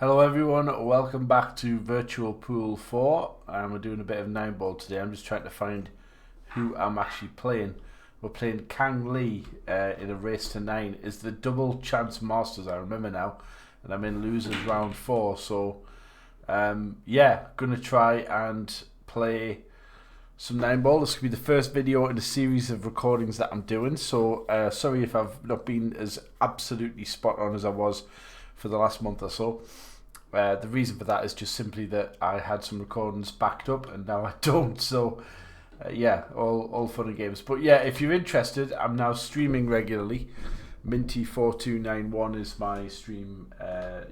Hello everyone, welcome back to Virtual Pool 4. We're doing a bit of 9-ball today. I'm just trying to find who I'm actually playing. We're playing Kang in a race to 9. It's the double chance masters, I remember now. And I'm in losers round 4. So yeah, gonna try and play some 9-ball. This could be the first video in a series of recordings that I'm doing. So sorry if I've not been as absolutely spot on as I was for the last month or so. The reason for that is just simply that I had some recordings backed up and now I don't. So yeah, all fun and games. But yeah, if you're interested, I'm now streaming regularly. Minty4291 is my stream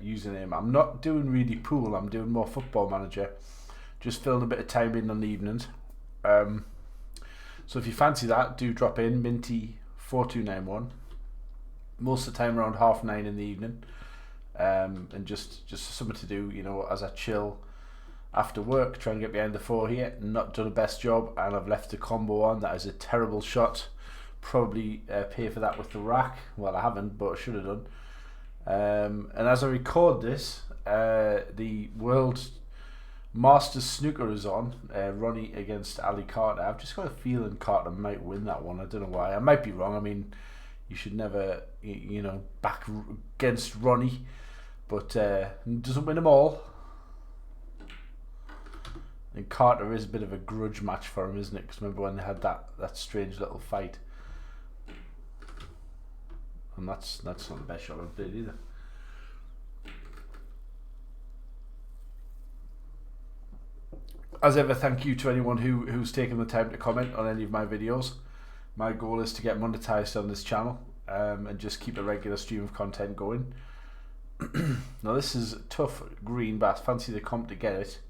username. I'm not doing really pool, I'm doing more Football Manager. Just filling a bit of time in on the evenings. So if you fancy that, do drop in, Minty4291. Most of the time around 9:30 in the evening. And just something to do, you know, as I chill after work, try and get behind the 4 here. Not done a best job, and I've left the combo on. That is a terrible shot. Probably pay for that with the rack. Well, I haven't, but I should have done. And as I record this, the World Masters Snooker is on. Ronnie against Ali Carter. I've just got a feeling Carter might win that one. I don't know why. I might be wrong. I mean, you should never, you know, back against Ronnie. But doesn't win them all. And Carter is a bit of a grudge match for him, isn't it? Because remember when they had that strange little fight. And that's not the best shot I've played either. As ever, thank you to anyone who's taken the time to comment on any of my videos. My goal is to get monetized on this channel and just keep a regular stream of content going. Now this is tough green, but I fancy the comp to get it.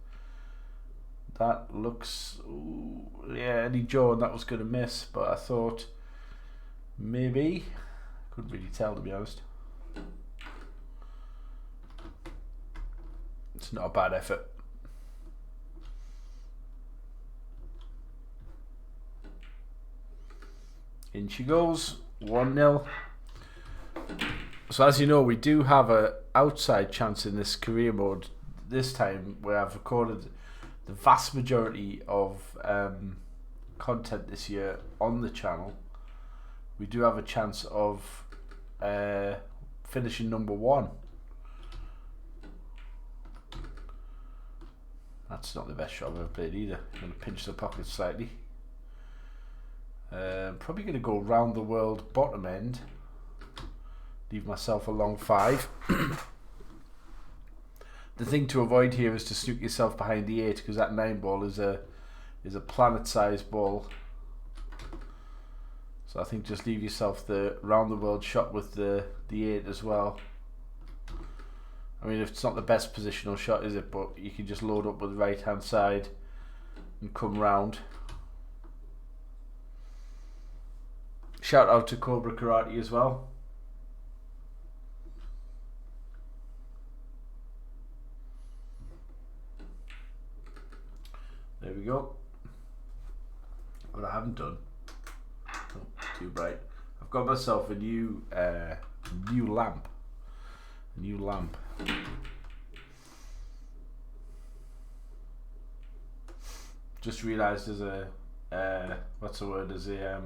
That looks, ooh, yeah, Eddie Joe, and that was going to miss, but I thought maybe, couldn't really tell to be honest. It's not a bad effort. In she goes, 1-0. So as you know, we do have a outside chance in this career mode this time, where I've recorded the vast majority of content this year on the channel. We do have a chance of finishing number 1. That's not the best shot I've ever played either. I'm going to pinch the pocket slightly. Probably going to go round the world bottom end. Leave myself a long 5. The thing to avoid here is to snook yourself behind the 8, because that 9-ball is a planet-sized ball. So I think just leave yourself the round the world shot with the 8 as well. I mean, if it's not the best positional shot, is it? But you can just load up with the right hand side and come round. Shout out to Cobra Karate as well. There we go. What I haven't done, oh, too bright. I've got myself a new lamp. Just realised there's a what's the word? There's a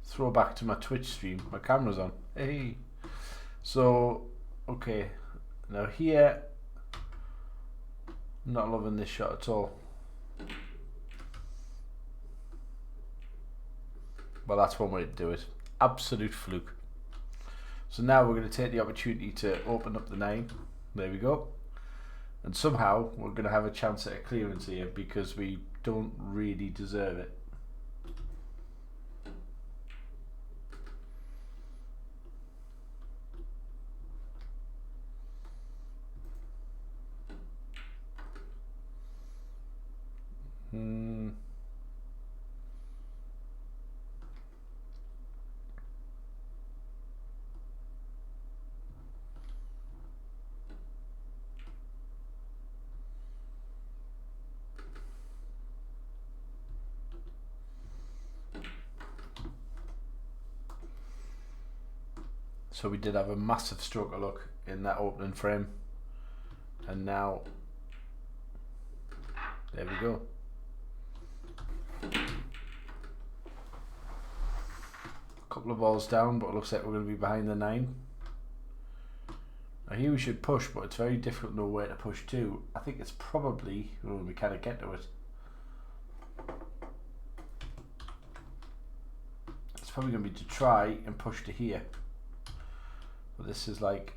throwback to my Twitch stream. My camera's on. Hey. So okay. Now here, not loving this shot at all. Well, that's one way to do it. Absolute fluke. So now we're going to take the opportunity to open up the 9. There we go. And somehow we're going to have a chance at a clearance here, because we don't really deserve it. So we did have a massive stroke of luck in that opening frame, and now there we go. A couple of balls down, but it looks like we're going to be behind the 9. Now here we should push, but it's very difficult to know where to push to. I think it's probably when we kind of get to it. It's probably going to be to try and push to here. But this is like,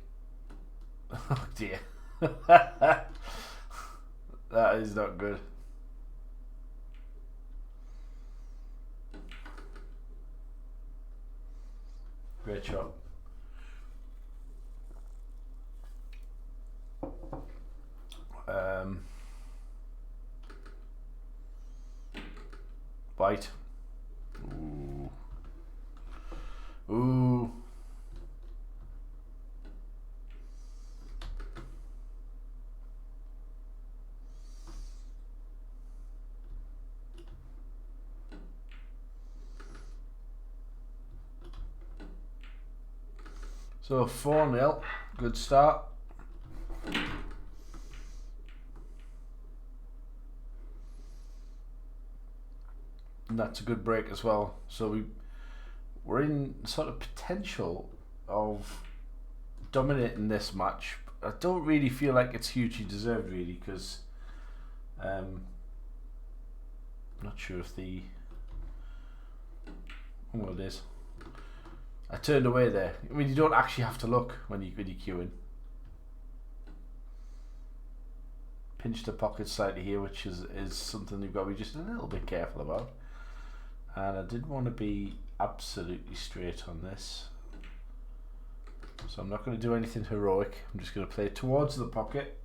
oh dear. That is not good. Great shot. White. Ooh. Ooh. So 4-0, good start. And that's a good break as well. So we're in sort of potential of dominating this match. I don't really feel like it's hugely deserved, really, because I'm not sure if the it is. I turned away there. I mean, you don't actually have to look when you're queuing. Pinch the pocket slightly here, which is something you've got to be just a little bit careful about. And I didn't want to be absolutely straight on this, so I'm not going to do anything heroic. I'm just going to play towards the pocket.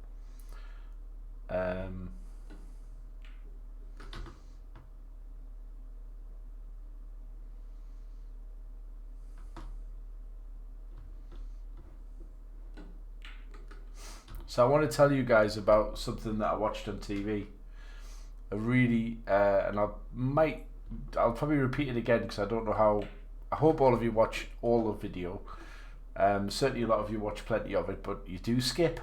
So I want to tell you guys about something that I watched on TV. A really, and I'll probably repeat it again because I don't know how. I hope all of you watch all the video. Certainly a lot of you watch plenty of it, but you do skip.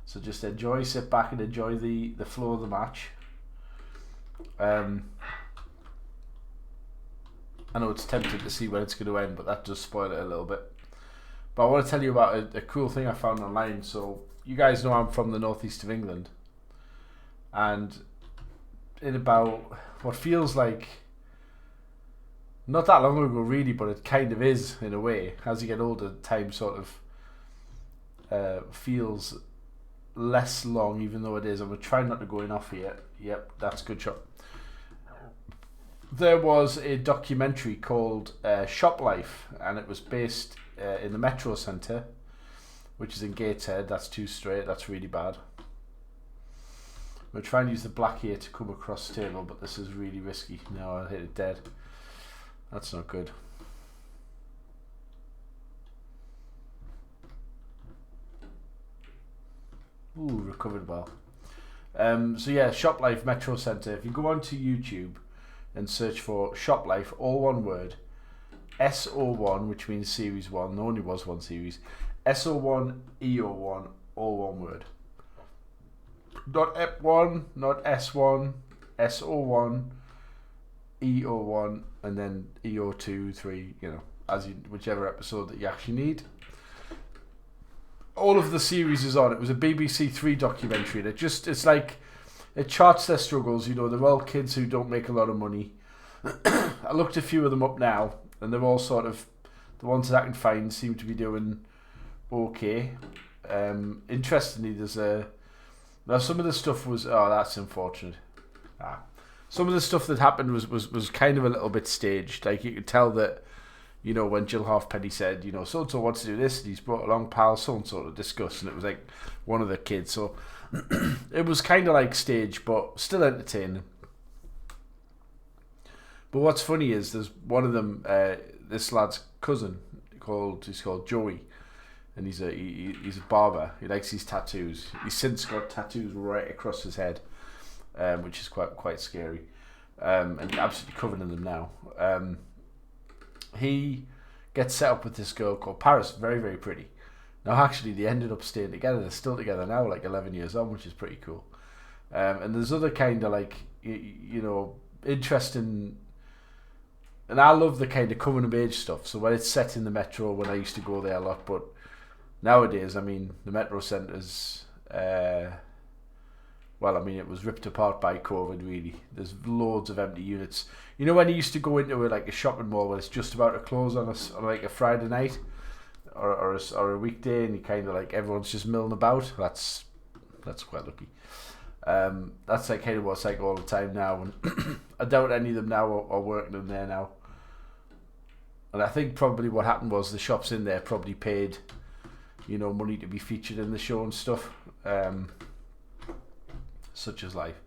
So just enjoy, sit back and enjoy the flow of the match. I know it's tempting to see when it's going to end, but that does spoil it a little bit. But I want to tell you about a cool thing I found online. So you guys know I'm from the northeast of England, and in about what feels like not that long ago really, but it kind of is in a way. As you get older, time sort of feels less long, even though it is. I'm going to try not to go in off here. Yep, that's a good shot. There was a documentary called Shop Life, and it was based in the Metro Centre, which is in Gateshead. That's too straight, that's really bad. We're trying to use the black here to come across the table, but this is really risky. No, I hit it dead. That's not good. Ooh, recovered well. So yeah, Shop Life Metro Centre. If you go onto YouTube and search for Shop Life, all one word, SO1, which means Series 1, there only was one series, SO1, EO1, all one word. Not EP1, not S1, SO1, EO1, and then EO2, 3, you know, as you, whichever episode that you actually need. All of the series is on. It was a BBC 3 documentary, and it's like, it charts their struggles. You know, they're all kids who don't make a lot of money. I looked a few of them up now, and they're all sort of, the ones that I can find seem to be doing okay. Interestingly, there's now some of the stuff was, oh, that's unfortunate. Some of the stuff that happened was kind of a little bit staged. Like, you could tell that, you know, when Jill Halfpenny said, you know, so-and-so wants to do this, and he's brought along pal so-and-so to discuss, and it was like one of the kids. So it was kind of like staged, but still entertaining. But what's funny is there's one of them, this lad's cousin, he's called Joey, and he's a barber. He likes his tattoos. He's since got tattoos right across his head, which is quite scary, and absolutely covered in them now. He gets set up with this girl called Paris, very, very pretty. Now, actually, they ended up staying together. They're still together now, like 11 years on, which is pretty cool. And there's other kind of like, you know, interesting. And I love the kind of coming of age stuff. So when it's set in the metro, when I used to go there a lot, but nowadays, I mean, the metro centres, well, I mean, it was ripped apart by COVID, really. There's loads of empty units. You know when you used to go into like a shopping mall when it's just about to close on like a Friday night? Or a weekday, and you kind of like everyone's just milling about. That's quite lucky. That's like kind of what it's like all the time now, and I doubt any of them now are working in there now. And I think probably what happened was the shops in there probably paid, you know, money to be featured in the show and stuff, such as life.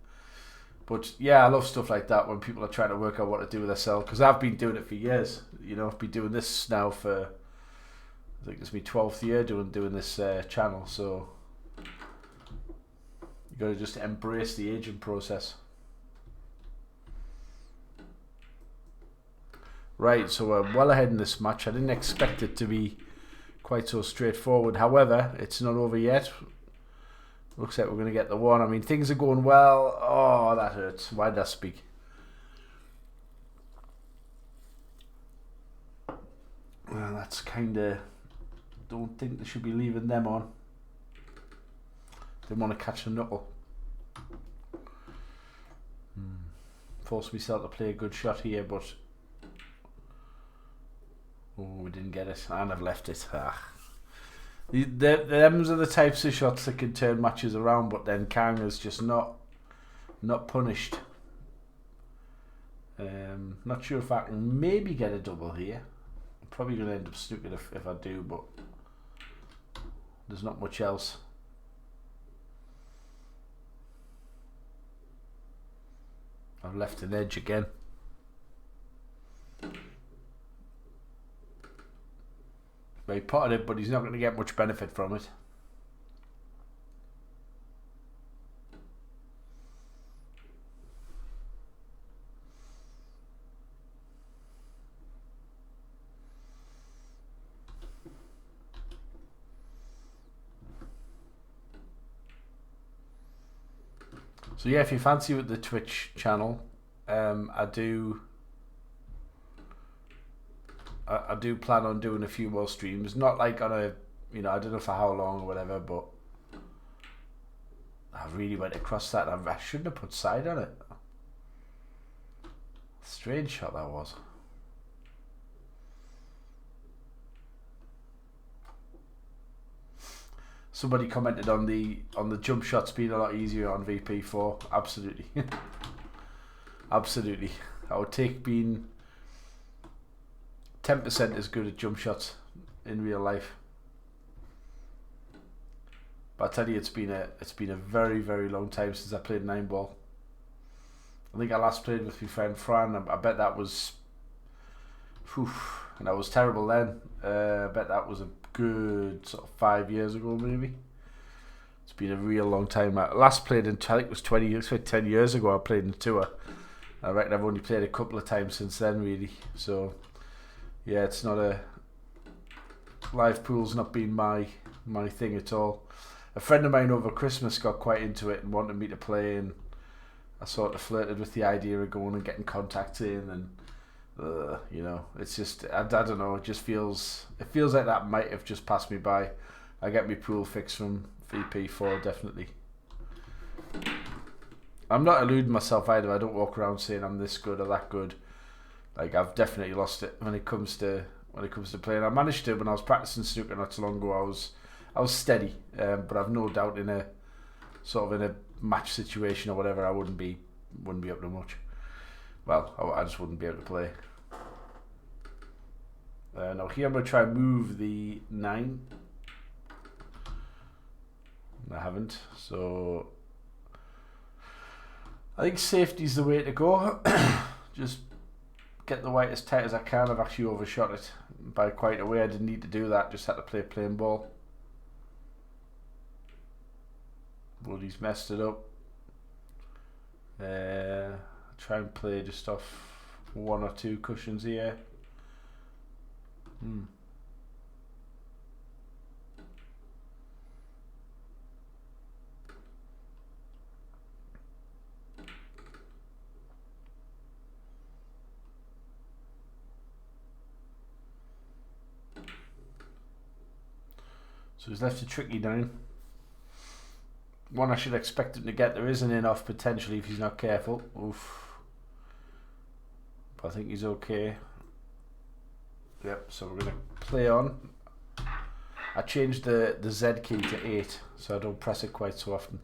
But yeah, I love stuff like that when people are trying to work out what to do with themselves, because I've been doing it for years. You know, I've been doing this now for, I think it's my 12th year doing this channel, so you got to just embrace the aging process. Right, so we're well ahead in this match. I didn't expect it to be quite so straightforward. However, it's not over yet. Looks like we're going to get the one. I mean, things are going well. Oh, that hurts. Why did I speak? Well, that's kind of... Don't think they should be leaving them on. Didn't want to catch a knuckle. Forced myself to play a good shot here, but... Oh, we didn't get it. And I've left it. Them's are the types of shots that can turn matches around, but then Kang is just not punished. Not sure if I can maybe get a double here. I'm probably going to end up snooking if I do, but there's not much else. I've left an edge again. He potted it, but he's not going to get much benefit from it. So yeah, if you fancy with the Twitch channel, I do plan on doing a few more streams. Not like on a, you know, I don't know for how long or whatever, but I really went across that. I shouldn't have put side on it. Strange shot that was. Somebody commented on the jump shots being a lot easier on VP4. Absolutely. Absolutely. I would take being 10% as good at jump shots in real life. But I tell you, it's been a very, very long time since I played 9-ball. I think I last played with my friend Fran. I bet that was, and I was terrible then. I bet that was a good sort of 5 years ago, maybe. It's been a real long time. I last played in, I think it was 20 years, 10 years ago. I played in tour. I reckon I've only played a couple of times since then, really. So yeah, it's not a live pool's not been my thing at all. A friend of mine over Christmas got quite into it and wanted me to play, and I sort of flirted with the idea of going and getting contacts in, and you know, it's just I don't know. It just feels like that might have just passed me by. I get my pool fix from VP4 definitely. I'm not eluding myself either. I don't walk around saying I'm this good or that good. Like, I've definitely lost it when it comes to playing. I managed to when I was practicing snooker not too long ago. I was steady, but I've no doubt in a match situation or whatever, I wouldn't be up to much. Well, I just wouldn't be able to play. Now here I'm going to try and move the 9. I haven't, so I think safety's the way to go. Just get the white as tight as I can. I've actually overshot it by quite a way. I didn't need to do that, just had to play plain ball. But he's messed it up. Try and play just off 1 or 2 cushions here. So he's left a tricky 9. One I should expect him to get. There is an in off potentially if he's not careful. Oof. But I think he's okay. Yep, so we're going to play on. I changed the Z key to 8 so I don't press it quite so often.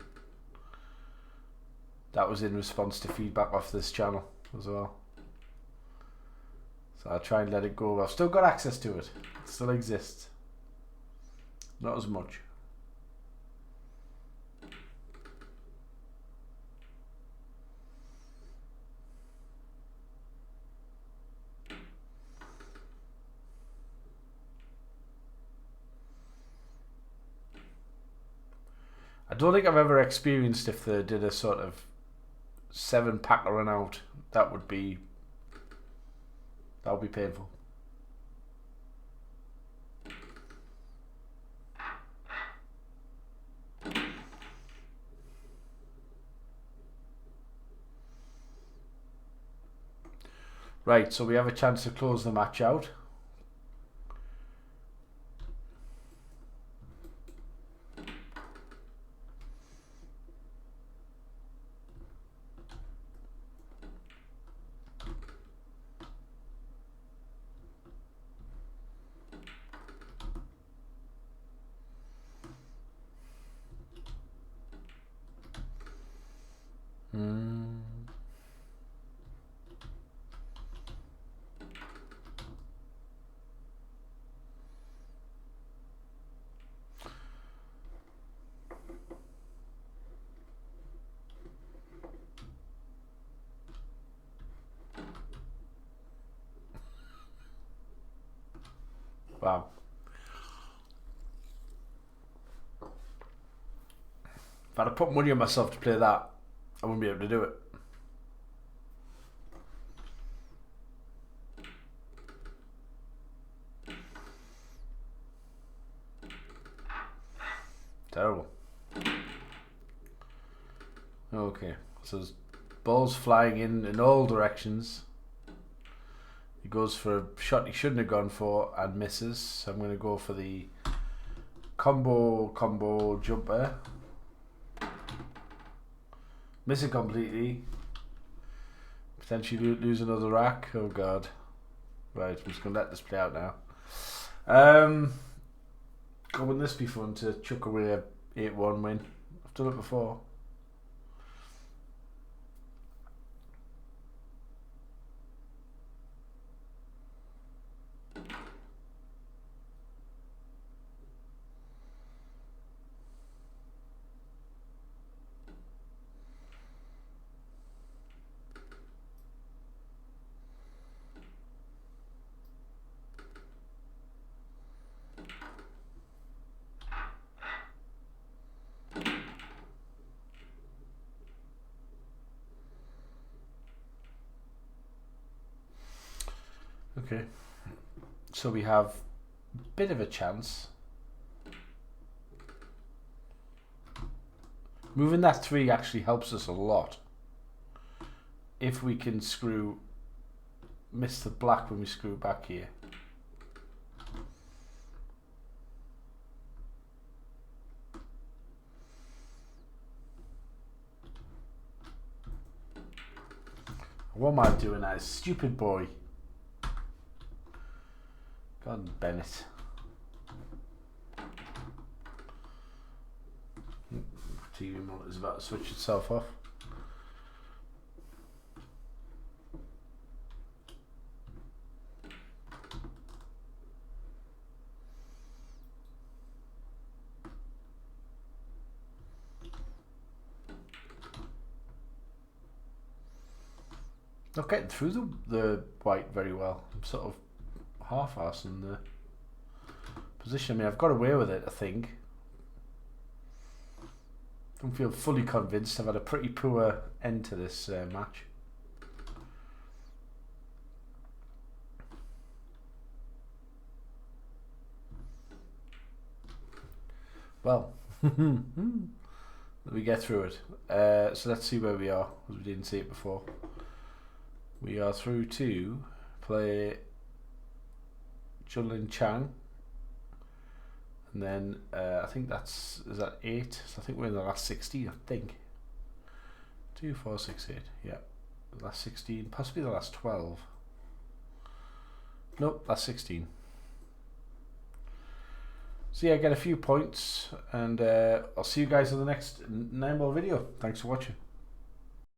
That was in response to feedback off this channel as well. So I'll try and let it go. I've still got access to it. It still exists. Not as much. I don't think I've ever experienced if they did a sort of 7-pack run out. That would be painful. Right, so we have a chance to close the match out. Wow. If I'd have put money on myself to play that, I wouldn't be able to do it. Terrible. Okay, so there's balls flying in all directions. He goes for a shot he shouldn't have gone for and misses. So I'm going to go for the combo jumper. Miss it completely. Potentially lose another rack. Oh god. Right, I'm just going to let this play out now. Wouldn't this be fun to chuck away a 8-1 win? I've done it before. Okay, so we have a bit of a chance. Moving that 3 actually helps us a lot. If we can miss the black when we screw back here. What am I doing now? Stupid boy. God, Bennett. TV monitor's about to switch itself off. Not getting through the white very well. I'm sort of half-assing the position. I mean, I've got away with it, I think. Don't feel fully convinced. I've had a pretty poor end to this match. Well, we get through it. So let's see where we are, because we didn't see it before. We are through to play Junlin Chang. And then I think is that 8? So I think we're in the last 16, I think. 2, 4, 6, 8. Yeah. The last 16, possibly the last 12. Nope, last 16. So yeah, get a few points, and I'll see you guys in the next 9-ball video. Thanks for watching.